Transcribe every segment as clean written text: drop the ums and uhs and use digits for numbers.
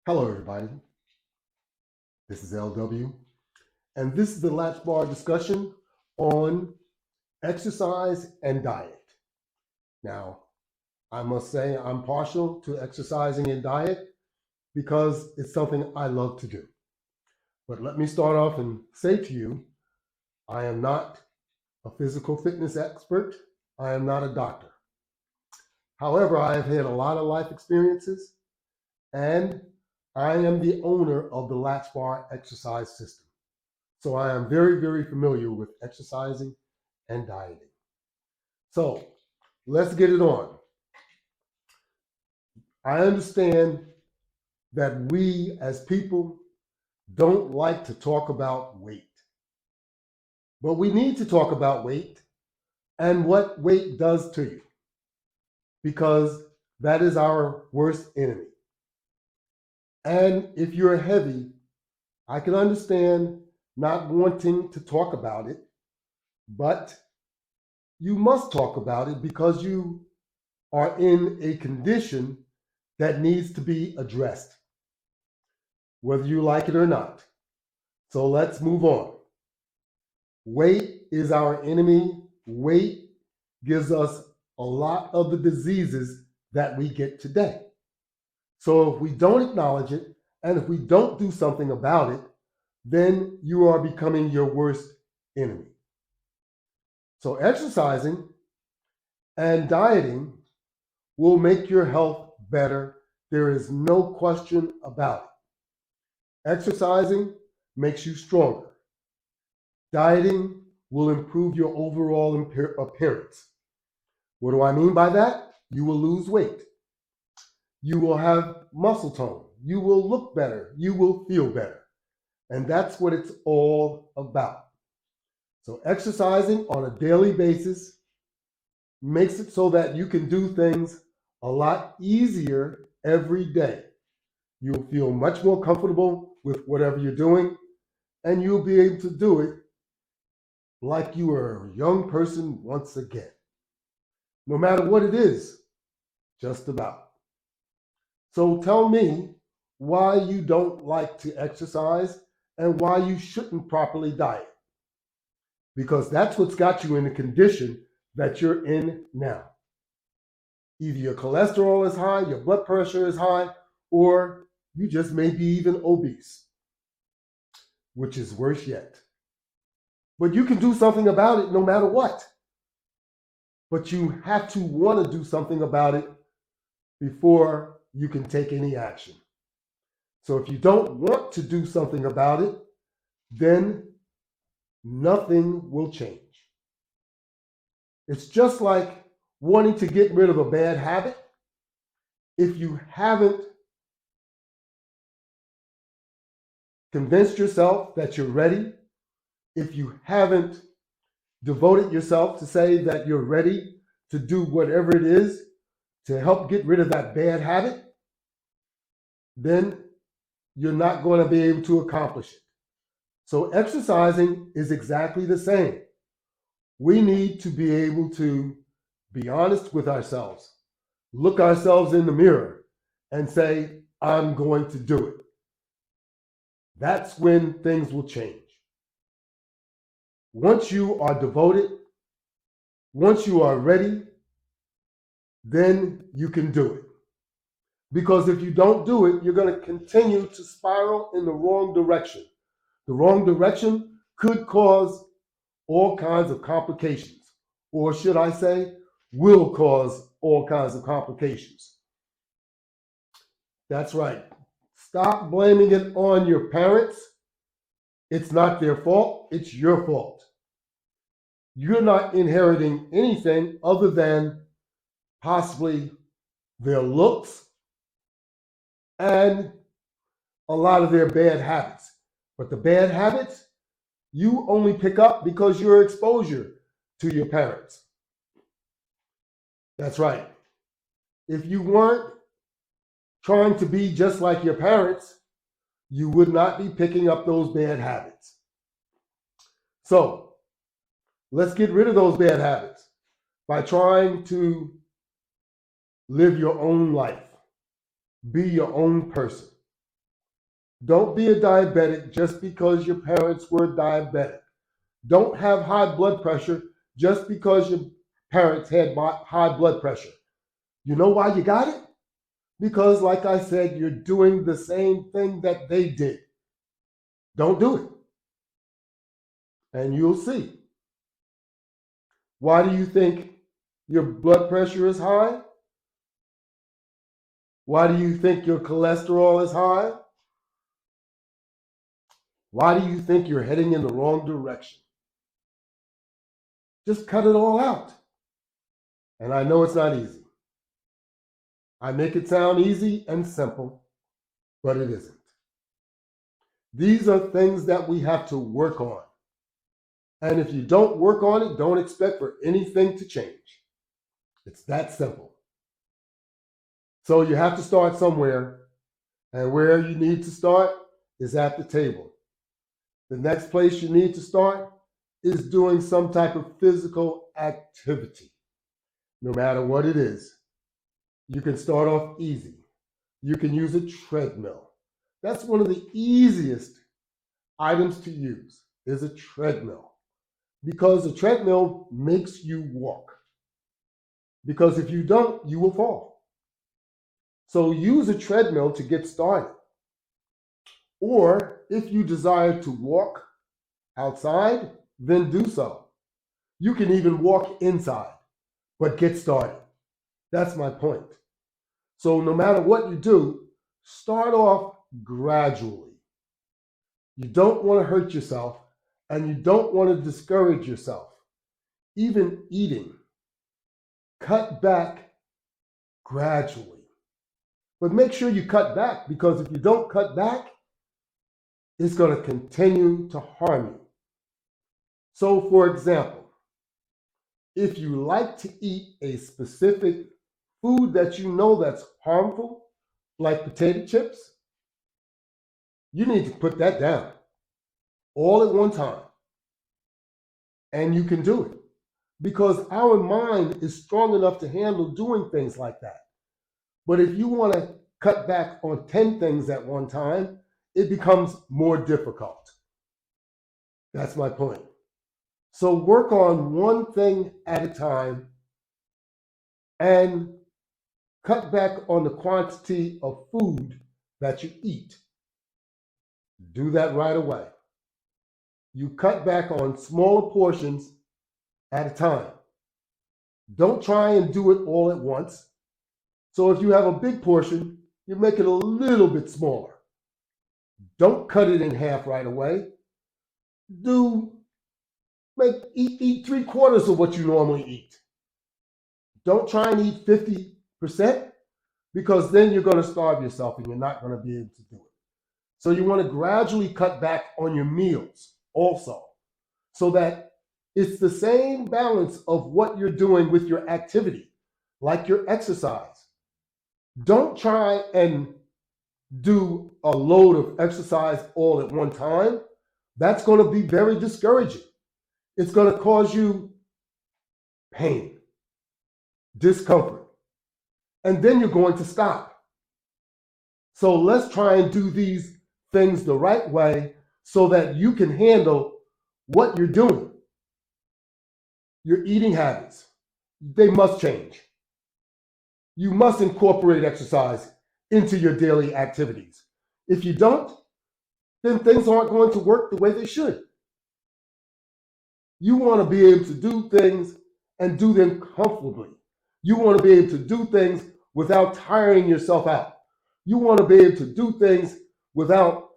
Hello, everybody. This is LW, and this is the Latchbar discussion on exercise and diet. Now, I must say I'm partial to exercising and diet because it's something I love to do. But let me start off and say to you, I am not a physical fitness expert. I am not a doctor. However, I have had a lot of life experiences, and I am the owner of the Latchbar exercise system. So I am very, very familiar with exercising and dieting. So let's get it on. I understand that we as people don't like to talk about weight, but we need to talk about weight and what weight does to you, because that is our worst enemy. And if you're heavy, I can understand not wanting to talk about it, but you must talk about it because you are in a condition that needs to be addressed, whether you like it or not. So let's move on. Weight is our enemy. Weight gives us a lot of the diseases that we get today. So if we don't acknowledge it and if we don't do something about it, then you are becoming your worst enemy. So exercising and dieting will make your health better. There is no question about it. Exercising makes you stronger. Dieting will improve your overall appearance. What do I mean by that? You will lose weight. You will have muscle tone. You will look better. You will feel better. And that's what it's all about. So exercising on a daily basis makes it so that you can do things a lot easier every day. You'll feel much more comfortable with whatever you're doing, and you'll be able to do it like you were a young person once again. No matter what it is, just about. So tell me why you don't like to exercise and why you shouldn't properly diet. Because that's what's got you in the condition that you're in now. Either your cholesterol is high, your blood pressure is high, or you just may be even obese, which is worse yet. But you can do something about it no matter what. But you have to want to do something about it before you can take any action. So if you don't want to do something about it, then nothing will change. It's just like wanting to get rid of a bad habit. If you haven't convinced yourself that you're ready, if you haven't devoted yourself to say that you're ready to do whatever it is to help get rid of that bad habit, then you're not going to be able to accomplish it. So exercising is exactly the same. We need to be able to be honest with ourselves, look ourselves in the mirror and say, I'm going to do it. That's when things will change. Once you are devoted, once you are ready, then you can do it. Because if you don't do it, you're going to continue to spiral in the wrong direction. The wrong direction could cause all kinds of complications, or should I say, will cause all kinds of complications. That's right. Stop blaming it on your parents. It's not their fault, it's your fault. You're not inheriting anything other than possibly their looks and a lot of their bad habits. But the bad habits, you only pick up because you're exposure to your parents. That's right. If you weren't trying to be just like your parents, you would not be picking up those bad habits. So let's get rid of those bad habits by trying to live your own life, be your own person. Don't be a diabetic just because your parents were diabetic. Don't have high blood pressure just because your parents had high blood pressure. You know why you got it? Because, like I said, you're doing the same thing that they did. Don't do it. And you'll see. Why do you think your blood pressure is high? Why do you think your cholesterol is high? Why do you think you're heading in the wrong direction? Just cut it all out. And I know it's not easy. I make it sound easy and simple, but it isn't. These are things that we have to work on. And if you don't work on it, don't expect for anything to change. It's that simple. So you have to start somewhere, and where you need to start is at the table. The next place you need to start is doing some type of physical activity, no matter what it is. You can start off easy. You can use a treadmill. That's one of the easiest items to use is a treadmill, because a treadmill makes you walk. Because if you don't, you will fall. So use a treadmill to get started. Or if you desire to walk outside, then do so. You can even walk inside, but get started. That's my point. So no matter what you do, start off gradually. You don't want to hurt yourself, and you don't want to discourage yourself. Even eating, cut back gradually. But make sure you cut back, because if you don't cut back, it's going to continue to harm you. So, for example, if you like to eat a specific food that you know that's harmful, like potato chips, you need to put that down all at one time. And you can do it, because our mind is strong enough to handle doing things like that. But if you want to cut back on 10 things at one time, it becomes more difficult. That's my point. So work on one thing at a time and cut back on the quantity of food that you eat. Do that right away. You cut back on smaller portions at a time. Don't try and do it all at once. So if you have a big portion, you make it a little bit smaller. Don't cut it in half right away. Eat 3/4 of what you normally eat. Don't try and eat 50%, because then you're going to starve yourself and you're not going to be able to do it. So you want to gradually cut back on your meals also, so that it's the same balance of what you're doing with your activity, like your exercise. Don't try and do a load of exercise all at one time. That's going to be very discouraging. It's going to cause you pain, discomfort, and then you're going to stop. So let's try and do these things the right way so that you can handle what you're doing. Your eating habits, they must change. You must incorporate exercise into your daily activities. If you don't, then things aren't going to work the way they should. You want to be able to do things and do them comfortably. You want to be able to do things without tiring yourself out. You want to be able to do things without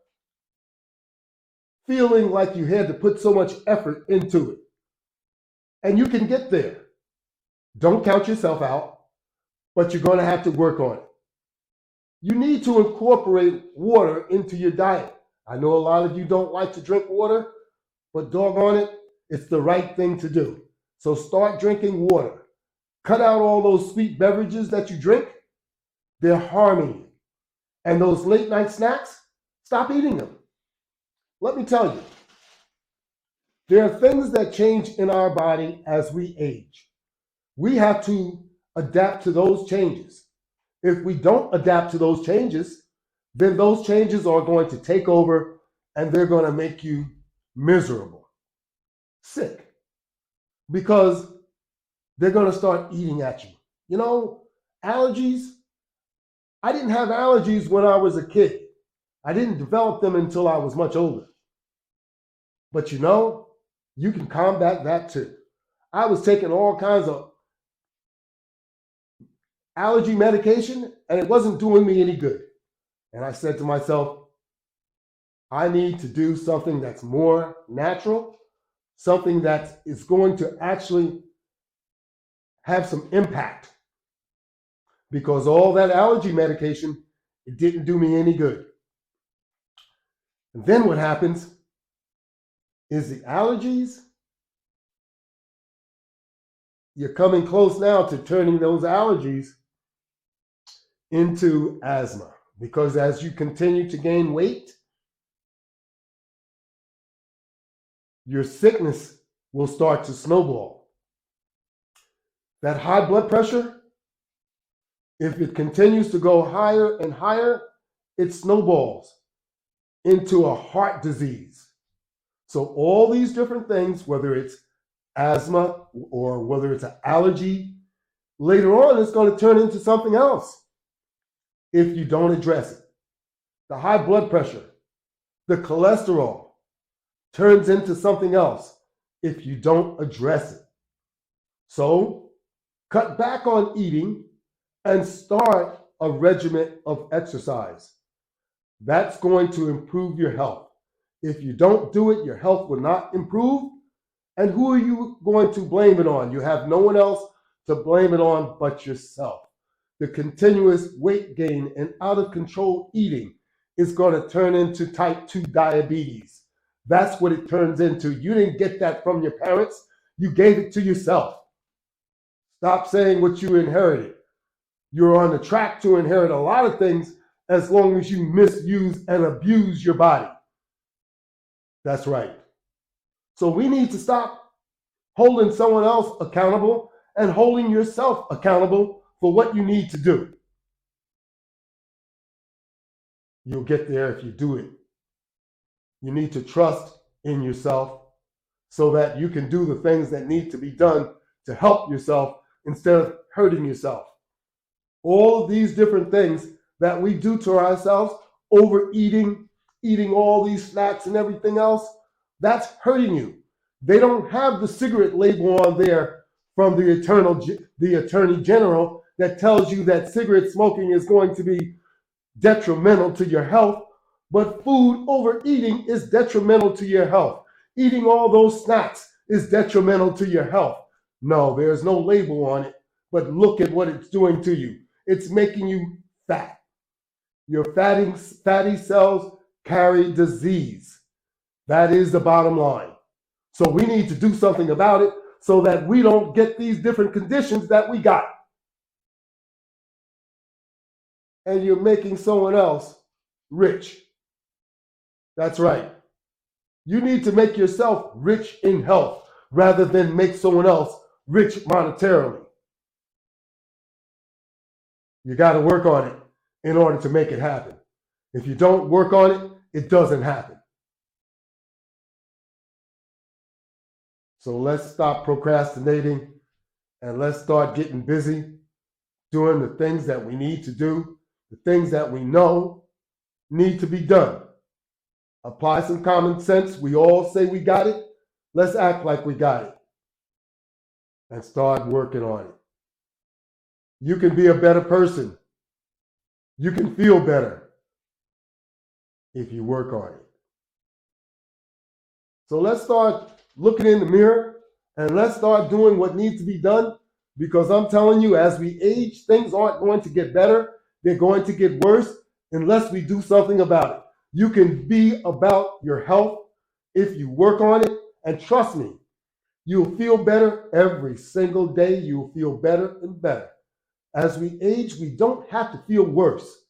feeling like you had to put so much effort into it. And you can get there. Don't count yourself out, but you're going to have to work on it. You need to incorporate water into your diet. I know a lot of you don't like to drink water, but doggone it, it's the right thing to do. So start drinking water. Cut out all those sweet beverages that you drink. They're harming you. And those late night snacks, stop eating them. Let me tell you, there are things that change in our body as we age. We have to adapt to those changes. If we don't adapt to those changes, then those changes are going to take over and they're going to make you miserable, sick, because they're going to start eating at you. You know, allergies, I didn't have allergies when I was a kid. I didn't develop them until I was much older. But you know, you can combat that too. I was taking all kinds of allergy medication and it wasn't doing me any good. And I said to myself, I need to do something that's more natural, something that is going to actually have some impact, because all that allergy medication, it didn't do me any good. And then what happens is the allergies, you're coming close now to turning those allergies into asthma, because as you continue to gain weight, your sickness will start to snowball. That high blood pressure, if it continues to go higher and higher, it snowballs into a heart disease. So all these different things, whether it's asthma or whether it's an allergy, later on it's going to turn into something else if you don't address it. The high blood pressure, the cholesterol turns into something else if you don't address it. So cut back on eating and start a regimen of exercise. That's going to improve your health. If you don't do it, your health will not improve. And who are you going to blame it on? You have no one else to blame it on but yourself. The continuous weight gain and out of control eating is going to turn into type 2 diabetes. That's what it turns into. You didn't get that from your parents. You gave it to yourself. Stop saying what you inherited. You're on the track to inherit a lot of things as long as you misuse and abuse your body. That's right. So we need to stop holding someone else accountable and holding yourself accountable for what you need to do. You'll get there if you do it. You need to trust in yourself so that you can do the things that need to be done to help yourself instead of hurting yourself. All of these different things that we do to ourselves, overeating, eating all these snacks and everything else, that's hurting you. They don't have the cigarette label on there from the Attorney General that tells you that cigarette smoking is going to be detrimental to your health, but food overeating is detrimental to your health. Eating all those snacks is detrimental to your health. No, there's no label on it, but look at what it's doing to you. It's making you fat. Your fatty cells carry disease. That is the bottom line. So we need to do something about it so that we don't get these different conditions that we got. And you're making someone else rich. That's right. You need to make yourself rich in health rather than make someone else rich monetarily. You got to work on it in order to make it happen. If you don't work on it, it doesn't happen. So let's stop procrastinating and let's start getting busy doing the things that we need to do, the things that we know need to be done. Apply some common sense. We all say we got it. Let's act like we got it and start working on it. You can be a better person. You can feel better if you work on it. So let's start looking in the mirror and let's start doing what needs to be done, because I'm telling you, as we age, things aren't going to get better. They're going to get worse unless we do something about it. You can be about your health if you work on it, and trust me, you'll feel better every single day. You'll feel better and better. As we age, we don't have to feel worse.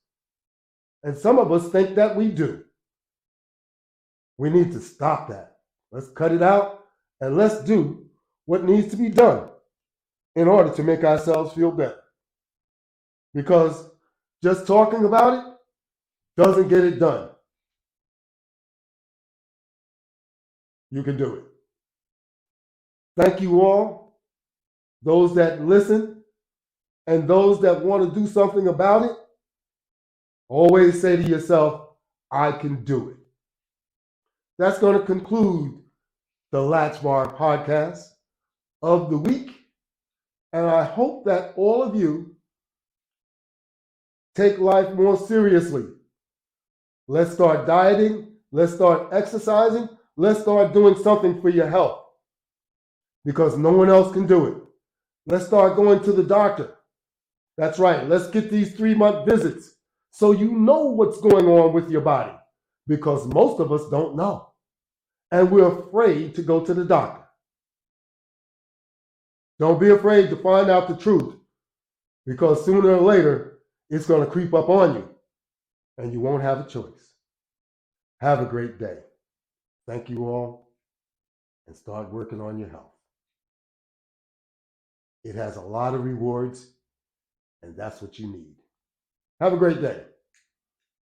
And some of us think that we do. We need to stop that. Let's cut it out and let's do what needs to be done in order to make ourselves feel better. Because just talking about it doesn't get it done. You can do it. Thank you all, those that listen and those that want to do something about it. Always say to yourself, I can do it. That's going to conclude the Latchbar podcast of the week. And I hope that all of you take life more seriously. Let's start dieting. Let's start exercising. Let's start doing something for your health because no one else can do it. Let's start going to the doctor. That's right. Let's get these 3-month visits so you know what's going on with your body because most of us don't know. And we're afraid to go to the doctor. Don't be afraid to find out the truth because sooner or later it's going to creep up on you and you won't have a choice. Have a great day. Thank you all, and start working on your health. It has a lot of rewards, and that's what you need. Have a great day.